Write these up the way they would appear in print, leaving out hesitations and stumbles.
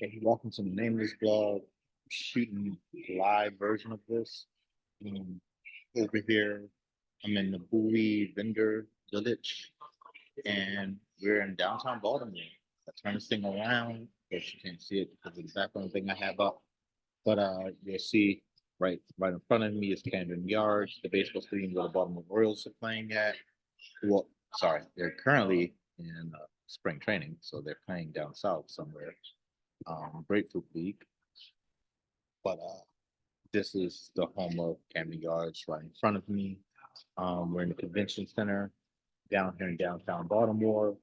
Okay, welcome to the Nameless Blog. Shooting a live version of this. Um, Over here, I'm in the Bowie Vendor Village, and we're in downtown Baltimore. I turn this thing around, but you can't see it because of the background thing I have up. But you'll see right in front of me is Camden Yards, the baseball stadium where the Baltimore Orioles are playing at. Well, sorry, they're currently in spring training, so they're playing down south somewhere, Grapefruit League. But this is the home of Camden Yards right in front of me. We're in the convention center down here in downtown Baltimore.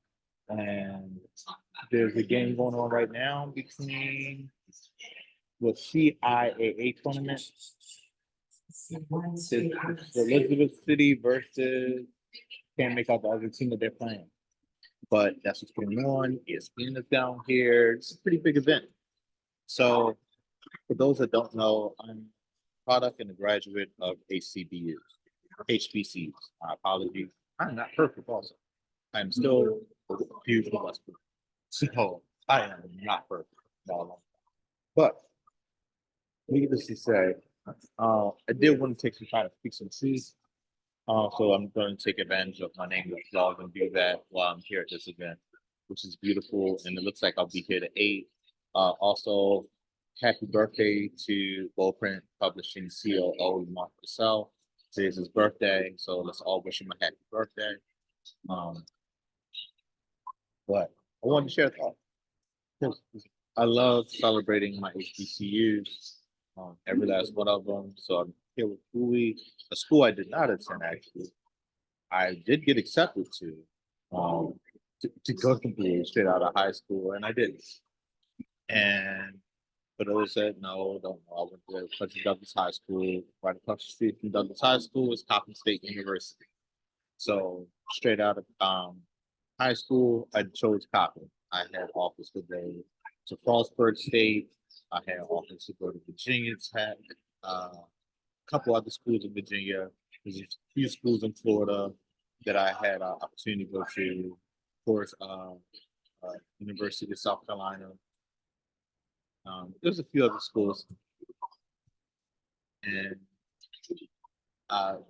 And there's a game going on right now between the CIAA tournament. It's Elizabeth City versus, can't make out the other team that they're playing. But that's what's going on. ESPN is down here. It's a pretty big event. So for those that don't know, I'm a product and a graduate of HCBUs, HBCUs. My apologies. I'm not perfect also. I'm still a huge Westbrook. So I am not perfect. But needless to say, I did want to take some time to speak some truth. So I'm going to take advantage of my nameless blog and do that while I'm here at this event, which is beautiful. And it looks like I'll be here to 8. Also, happy birthday to Bowprint Publishing COO Mark Purcell. Today's his birthday, so let's all wish him a happy birthday. Um, but I wanted to share a thought. 'Cause I love celebrating my HBCUs, every last one of them. So I'm here with Bowie, a school I did not attend actually. I did get accepted um, to go to Bowie straight out of high school, and I did. And for those that know, don't know, I went to Fletcher Douglass High School. Right across the street from Douglass High School is Coppin State University. So straight out of high school, I chose Coppin. I had offers to go to Frostburg State. I had offers to go to Virginia Tech, a couple other schools in Virginia. There's a few schools in Florida that I had opportunity to go to. Of course, University of South Carolina. There's a few other schools, and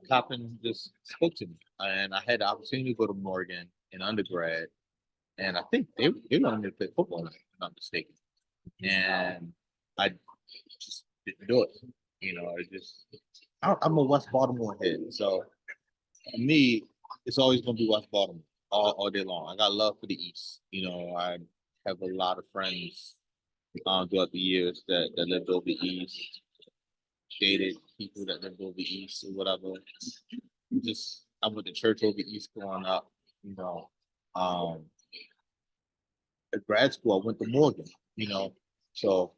Coppin just spoke to me, and I had the opportunity to go to Morgan in undergrad, and I think they wanted me to play football, if I'm not mistaken, and I just didn't do it. I'm a West Baltimore head, so for me, it's always gonna be West Baltimore all day long. I got love for the East. I have a lot of friends throughout the years that lived over East, dated people that lived over East or whatever. Just I went to church over East growing up. You know, um, at grad school I went to Morgan. You know, so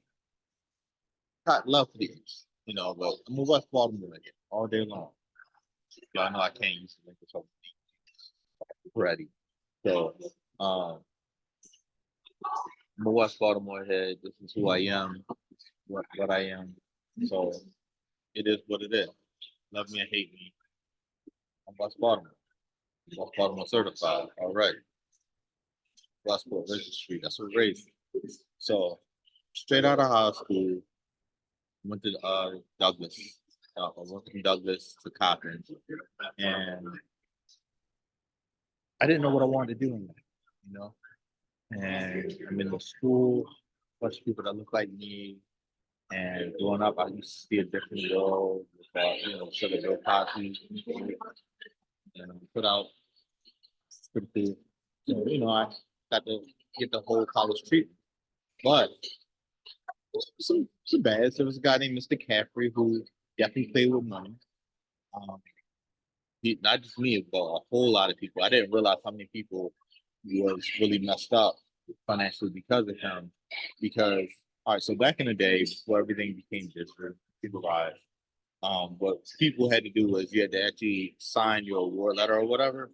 got love for the East. But I'm a West Baltimore again all day long. Y'all know I can't use the language over ready. So I'm a West Baltimore head. This is who I am, what I am. So it is what it is. Love me or hate me. I'm West Baltimore. West Baltimore certified. All right. Westport Registry. That's what raised me. So straight out of high school, went to Douglas. I went from Douglas to Coppin, and I didn't know what I wanted to do in life, you know. And I'm in the school, bunch of people that look like me. And growing up, I used to see a different world with, Sugar Bill Cosby, and put out pretty, I got to get the whole college treatment. But some bad. There was a guy named Mr. Caffrey who definitely played with money. Um, not just me, but a whole lot of people. I didn't realize how many people was really messed up financially because of him. Because all right, so back in the day, before everything became digital, supervised, what people had to do was you had to actually sign your award letter or whatever,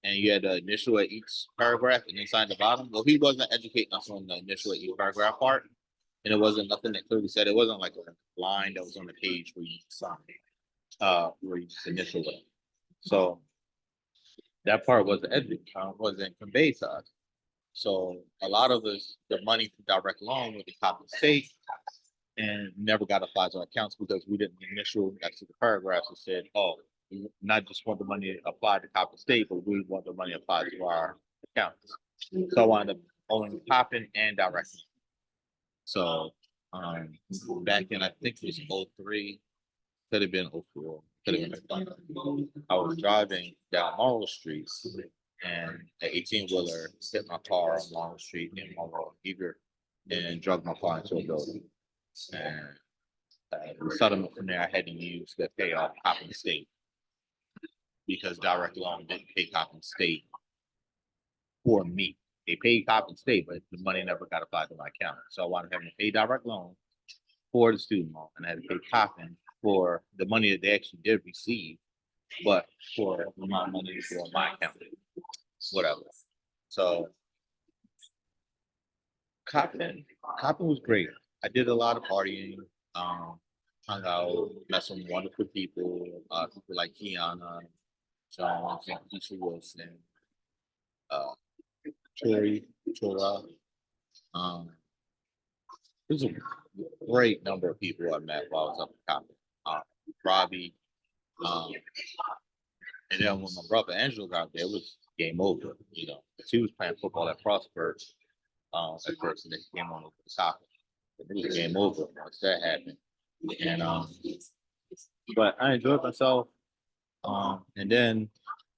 and you had to initial at each paragraph and then sign the bottom. Well, he wasn't educating us on the initial at each paragraph part, and it wasn't nothing that clearly said. It wasn't like a line that was on the page where you sign, where you just initial it. So that part wasn't conveyed to us. So a lot of the money from direct loan went to Coppin State and never got applied to our accounts because we didn't initial next to the paragraphs that said, oh, we not just want the money applied to Coppin State, but we want the money applied to our accounts. So I wound up owning Coppin and direct. So back in I think it was '03, could have been '04, could have been '05. I was driving down Marlow Street and an 18-wheeler hit my car on Marlow Street in Marlow Eager and drug my car into a building. And the settlement from there I had to use to pay off Coppin State because direct loan didn't pay Coppin State for me. They paid Coppin State, but the money never got applied to my account. So I wound up having to pay direct loan for the student loan, and I had to pay Coppin for the money that they actually did receive, but for the amount of money for my account, whatever. So Coppin was great. I did a lot of partying, hung out, met some wonderful people, people like Kiana Jones and Keisha Wilson, uh, Tori, Tora. There's a great number of people I met while I was up in Coppin. Robbie, um, and then when my brother Angelo got there, it was game over. You know, 'cause he was playing football at Prosper at first, and then he came on over to Coppin. It was game over once that happened. And but I enjoyed myself. And then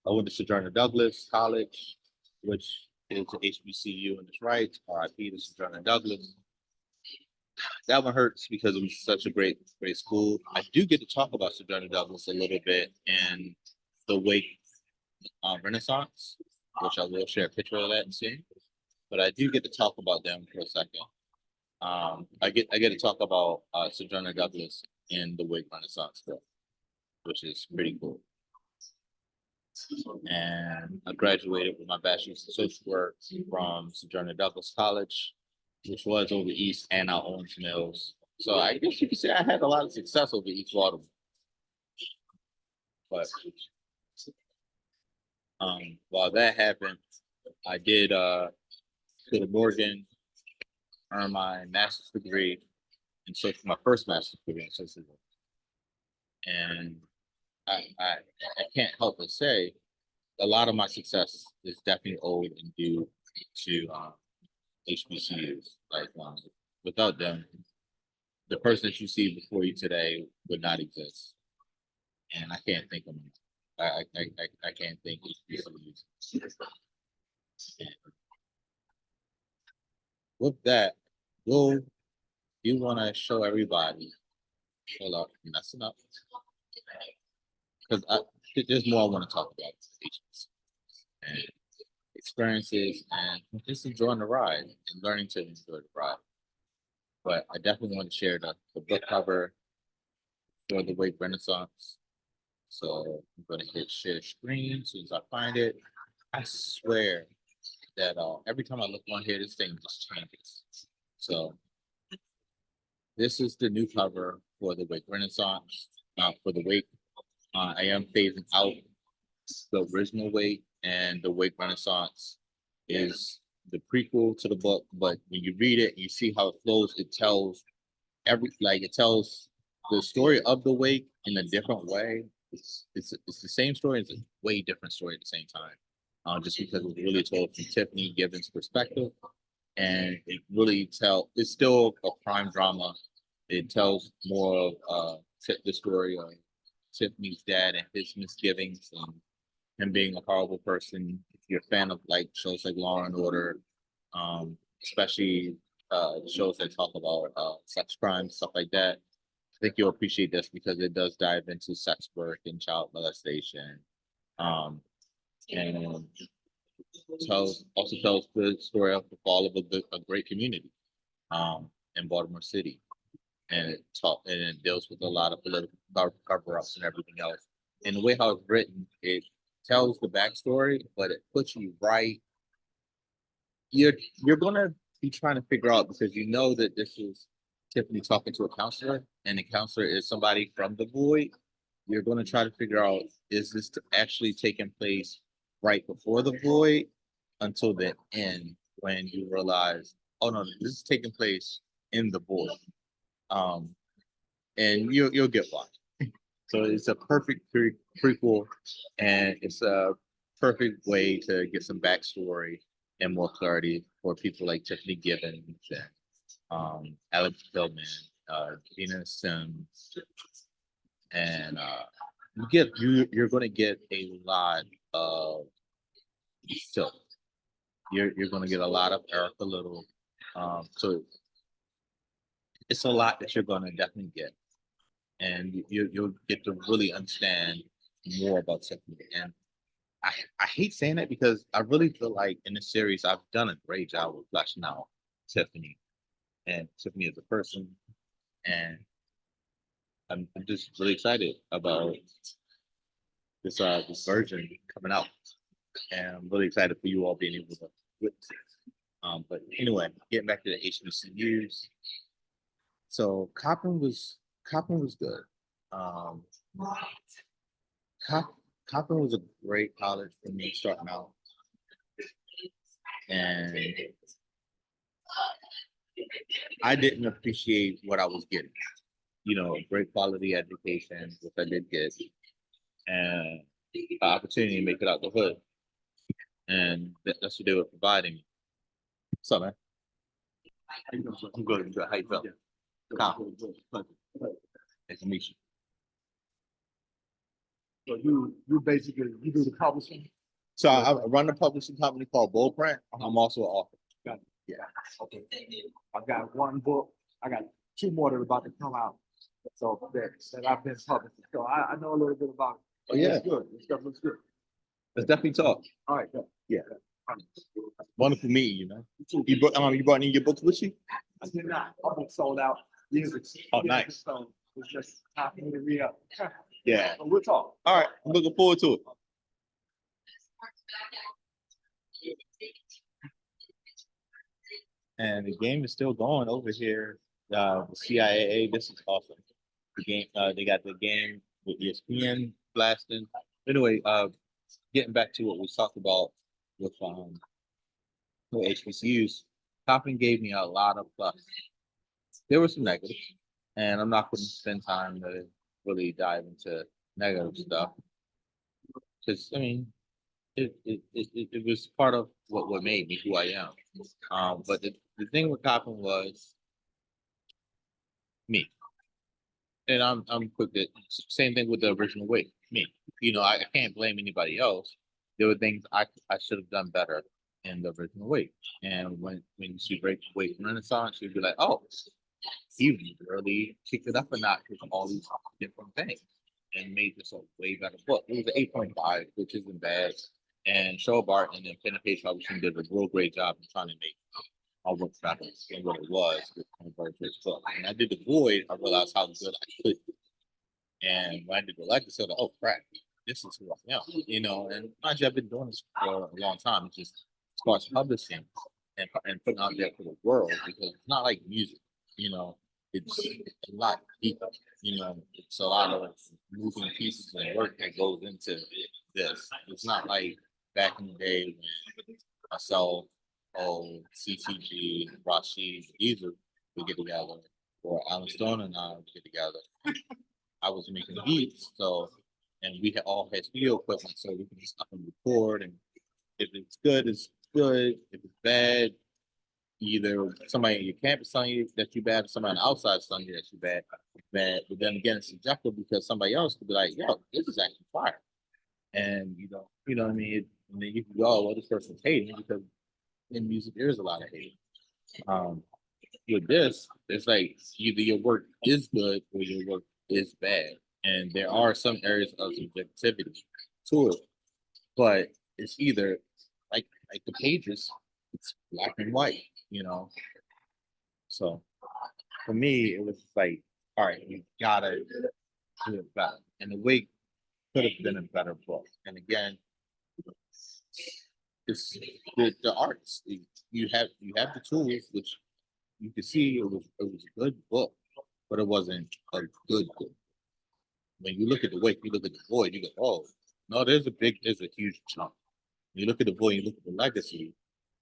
I went to Sojourner Douglas College, which is a HBCU in its rights. RIP to Sojourner Douglas. That one hurts because it was such a great school. I do get to talk about Sojourner Douglas a little bit in the Wake Renaissance, which I will share a picture of that and see. But I do get to talk about them for a second. I get to talk about Sojourner Douglas in the Wake Renaissance book, which is pretty cool. And I graduated with my bachelor's in social work from Sojourner Douglas College, which was over east and out Orange Mills. So I guess you could say I had a lot of success over East Baltimore. But while that happened, I did go to Morgan, earn my master's degree in social, my first master's degree in social work. And I can't help but say a lot of my success is definitely owed and due to HBCUs. Like without them, the person that you see before you today would not exist. And I can't think of them. I can't think HBCUs. And with that, you want to show everybody. Hold up, messing up. Because there's more I want to talk about and experiences and just enjoying the ride and learning to enjoy the ride. But I definitely want to share the book cover for the Wake Renaissance. So I'm going to hit share screen as soon as I find it. I swear that every time I look on here, this thing just changes. So this is the new cover for the Wake Renaissance, for the Wake. I am phasing out the original Wake, and the Wake Renaissance is the prequel to the book. But when you read it, you see how it flows. It tells it tells the story of the Wake in a different way. It's the same story, it's a way different story at the same time. Just because it's really told from Tiffany Gibbons' perspective, and it really it's still a crime drama. It tells more of the story of Tiffany's dad and his misgivings and him being a horrible person. If you're a fan of like shows like Law and Order, especially shows that talk about sex crimes, stuff like that, I think you'll appreciate this because it does dive into sex work and child molestation, and also tells the story of the fall of a great community in Baltimore City. And it deals with a lot of political cover-ups and everything else. And the way how it's written, it tells the backstory, but it puts you right. You're gonna be trying to figure out because you know that this is Tiffany talking to a counselor, and the counselor is somebody from the void. You're gonna try to figure out, is this actually taking place right before the void until the end when you realize, oh no, this is taking place in the board. And you'll get why. So it's a perfect prequel, and it's a perfect way to get some backstory and more clarity for people like Tiffany Gibbons and Alex Tillman, Gina Sims, and you're going to get a lot of Silk. You're going to get a lot of Erica Little. So it's a lot that you're going to definitely get, and you'll get to really understand more about Tiffany. And I hate saying that because I really feel like in this series I've done a great job of fleshing out Tiffany and Tiffany as a person, and I'm just really excited about this version coming out, and I'm really excited for you all being able to witness it. But anyway, getting back to the HBCUs. So Coppin was good. Um, Coppin was a great college for me starting out, and I didn't appreciate what I was getting. You know, a great quality education, which I did get, and the opportunity to make it out the hood, and that's what they were providing me. What's up, man? I'm good. I'm good. How you feel? Calm. Nice to meet you. So you basically you do the publishing. So I run a publishing company called Bullprint. I'm also an author. Got it. Yeah. Okay. I've got one book. I got two more that are about to come out. So that I've been publishing. So I know a little bit about it. Oh yeah, It's good. This stuff looks good. let's definitely talk. All right. Good. Yeah. Wonderful meeting you, man. You brought any of your books with you? I did not. I'm sold out. Years ago. Oh, nice. So it's just time for me to re-up. Yeah. So we'll talk. All right. I'm looking forward to it. And the game is still going over here. The CIAA. This is awesome. The game. They got the game with ESPN blasting. Anyway, getting back to what we talked about with HBCUs, Coppin gave me a lot of plus. There were some negatives, and I'm not going to spend time to really dive into negative stuff because I mean, it was part of what made me who I am. But the thing with Coppin was me, and I'm quick to same thing with the original weight. Me, you know, I can't blame anybody else. There were things I should have done better in the original weight. And when you see Break Weight Renaissance, you'd be like, oh, he really kicked it up a notch with all these different things and made this a way better book. It was an 8.5, which isn't bad. And Showbart and then Pen and Paper Publishing did a real great job in trying to make our work better than what it was with Converge's book. When I did The Void, I realized how good I could be. And when I did The Legacy, I was like, oh crap, this is who I am. You know, and mind you, I've been doing this for a long time. It's just as far as publishing and putting out there for the world, because it's not like music, you know, it's a lot deeper, you know, it's a lot of moving pieces and work that goes into this. It's not like back in the day when myself, CTG, Rashid, Ezer would get together, or Alan Stone and I would get together. I was making beats, so, and we had all had studio equipment, so we could just up and record, and if it's good, it's good. If it's bad, either somebody in your campus telling you that you're bad, or somebody on the outside telling you that you're bad. But then again, it's subjective because somebody else could be like, "Yo, this is actually fire," and you know what I mean. And then you can go, "Oh, well, this person's hating," because in music there is a lot of hate. With this, it's like either your work is good or your work is bad, and there are some areas of subjectivity to it, but it's either like the pages, it's black and white, you know. So for me, it was like, all right, you gotta do it better, and the way could have been a better book. And again, it's the arts. You have the tools, which you can see it was a good book, but it wasn't a good book. When you look at the weight, you look at the void, you go, oh no, there's a huge chunk. You look at the void, you look at the legacy.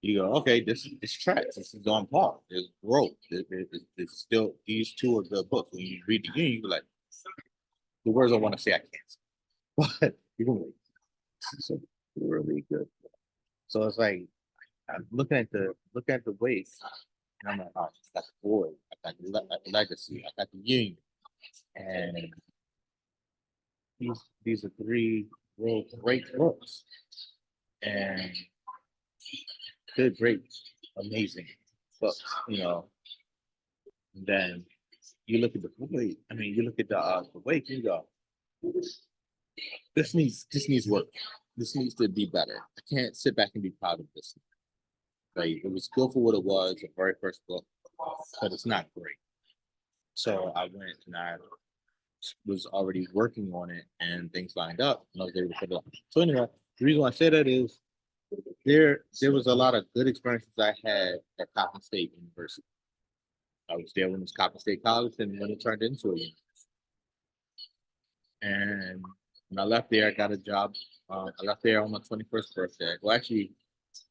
You go, okay, this tracks. This is on par. There's growth. It's still these two are good books. When you read the union, you're like the words I want to say I can't. But you can like, it's a really good. So it's like I'm looking at the weight, and I'm like, oh, I got the void, I got the legacy, I got the union, and these are three real great books, and they're great, amazing books, you know. And then you look at the weight. I mean, you look at the weight, you go, this needs work. This needs to be better. I can't sit back and be proud of this. Like it was good for what it was, the very first book, but it's not great. So I went and I was already working on it and things lined up and I was able to put it up. So anyway, the reason why I say that is there was a lot of good experiences I had at Coppin State University. I was there when it was Coppin State College and when it turned into a university. And when I left there, I got a job. I left there on my 21st birthday. Well, actually,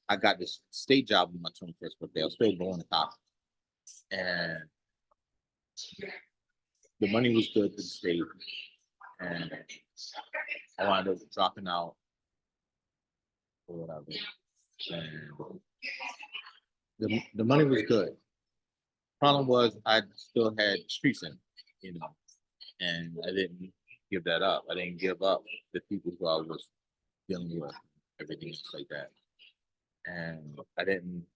I got this state job on my 21st birthday. I was still going to college. And the money was good for the state. And I wound up dropping out or whatever. And the money was good. Problem was I still had streets in, you know, and I didn't give that up. I didn't give up the people who I was dealing with, everything else like that. And I didn't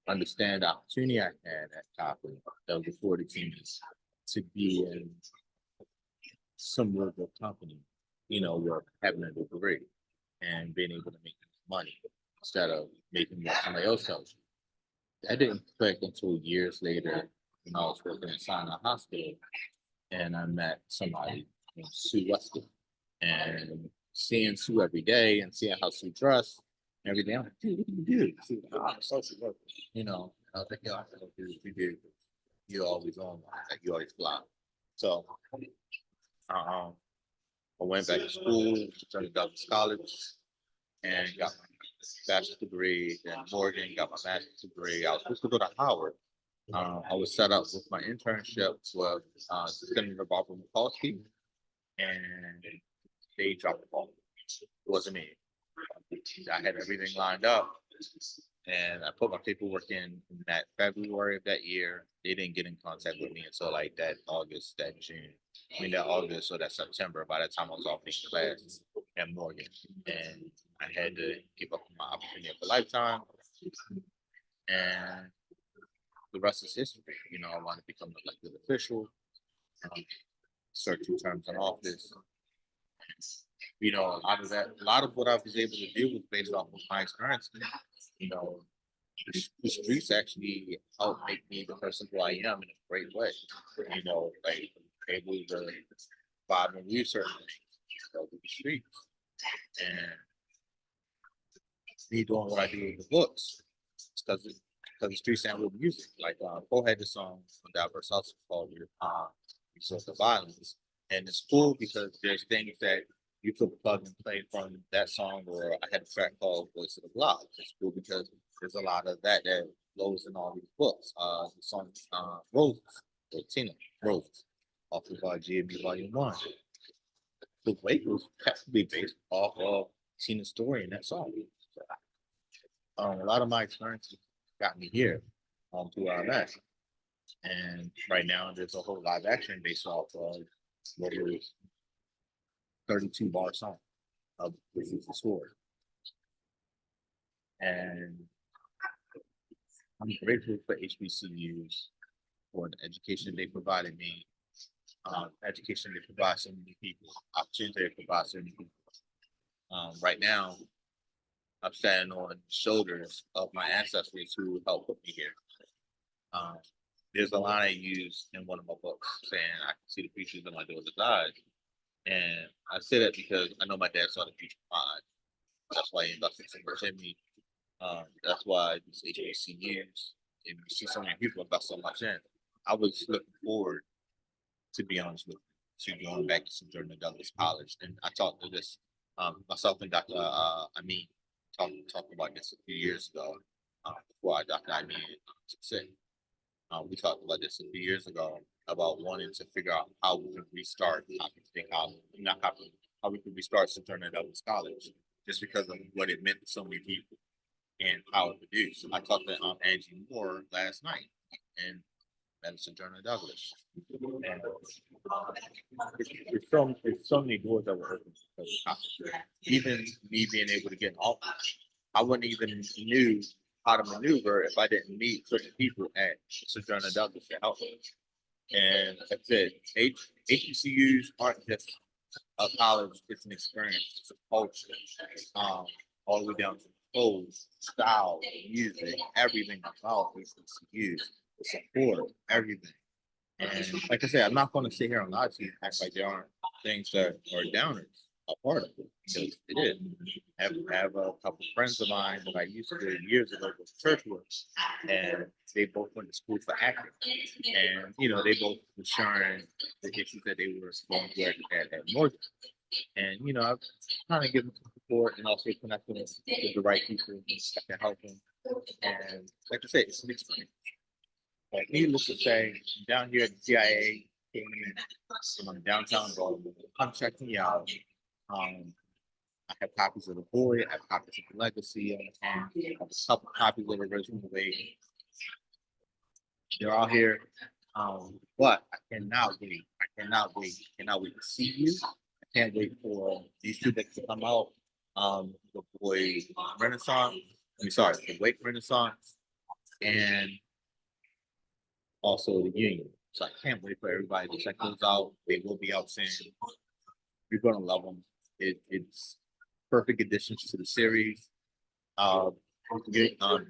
understand the opportunity I had at Coppin that was afforded to me to be in some real good company, you know, where having a degree and being able to make money instead of making what somebody else tells you. That didn't click until years later when I was working at Sinai Hospital and I met somebody named Sue Weston. And seeing Sue every day and seeing how Sue dressed and everything, I'm like, dude, what do you do? She was like, oh, I'm a social worker. You know, I was like, yeah, I know, dude, you do. You're always on, like you always fly. So um, I went back to school, started Douglas College, and got my bachelor's degree. Then Morgan got my master's degree. I was supposed to go to Howard. I was set up with my internship with Senator Barbara Mikulski, and they dropped the ball. It wasn't me. I had everything lined up, and I put my paperwork in that February of that year. They didn't get in contact with me until like that August, that June. I mean, that August or that September. By the time I was off in class at Morgan, and I had to give up my opportunity of a lifetime, and the rest is history. You know, I wanted to become an elected official, serve 2 terms in office. You know, a lot of what I was able to do was based off of my experience. You know, the streets actually helped make me the person who I am in a great way. You know, like able to vibe and leave certain things, go to the streets, and me doing what I do with the books. It's because the streets sound with music. Like Poe had this song on Diverse House called Resource of Violence. And it's cool because there's things that you could plug and play from that song, or I had a track called Voice of the Block. It's cool because there's a lot of that flows in all these books. The song Roses, or Tina Roses, off of GMB Volume 1. The weight was practically based off of Tina's story in that song. So, a lot of my experiences got me here through that. And right now, there's a whole live action based off of what is 32 bar song of This Is the Story. And I'm grateful for HBCUs for the education they provided me, education they provide so many people, opportunity they provide so many people. Right now, I'm standing on the shoulders of my ancestors who helped put me here. Um, there's a line I use in one of my books saying, I can see the future in my daughter's eyes. And I say that because I know my dad saw the future fine. That's why he invested so much in me. That's why these HBCUs and you see so many people invest so much in. I was looking forward, to be honest with you, to going back to some Jordan Douglas College. And I talked to this myself and Dr. Amin talked about this a few years ago. before I got sick. We talked about this a few years ago about wanting to figure out how we can restart how we could restart Sojourner Douglas College, just because of what it meant to so many people and how it produced. I talked to Angie Moore last night, and that's Sojourner Douglas. And there's so many doors that were open because of college. Even me being able to get an office, I wouldn't even knew how to maneuver if I didn't meet certain people at Sojourner Douglas to help me. And like I said, HBCUs aren't just a college, it's an experience, it's a culture. All the way down to clothes, style, music, everything about HBCUs, the support, everything. And like I said, I'm not going to sit here and lie to you and act like there aren't things that are downers a part of it, because it is. I have a couple friends of mine that I used to years ago go to church with, and they both went to school for acting. And they both were sharing the issues that they were going through at Morgan. And I've kind of given some support and also connecting with the right people that can help them. And like I said, it's an experience. But needless to say, down here at the CIA, downtown Baltimore, come check me out. I have copies of The Void, I have copies of The Legacy, I have a couple copies of The Original Way. They're all here. But I cannot wait. I cannot wait to see you. I can't wait for these two books to come out. The Void Renaissance. The Wake Renaissance, and also the Union. So I can't wait for everybody to check those out. They will be out soon. You're gonna love them. It's perfect additions to the series.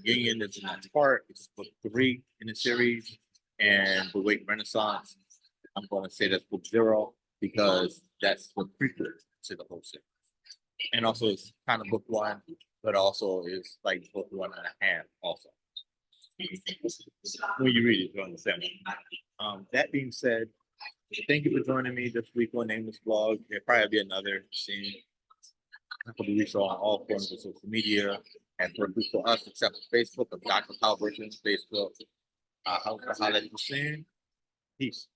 Union is the next part. It's book 3 in the series, and the Wake Renaissance. I'm going to say that's book 0 because that's the prequel to the whole series, and also it's kind of book 1, but also is like book 1.5 also. When you read it, you understand. That being said, thank you for joining me this week on Nameless Blog. There'll probably be another scene. I can be reached on all forms of social media. And for us, except for Facebook, of Dr. Calverton's Facebook. I'll let you soon. Peace.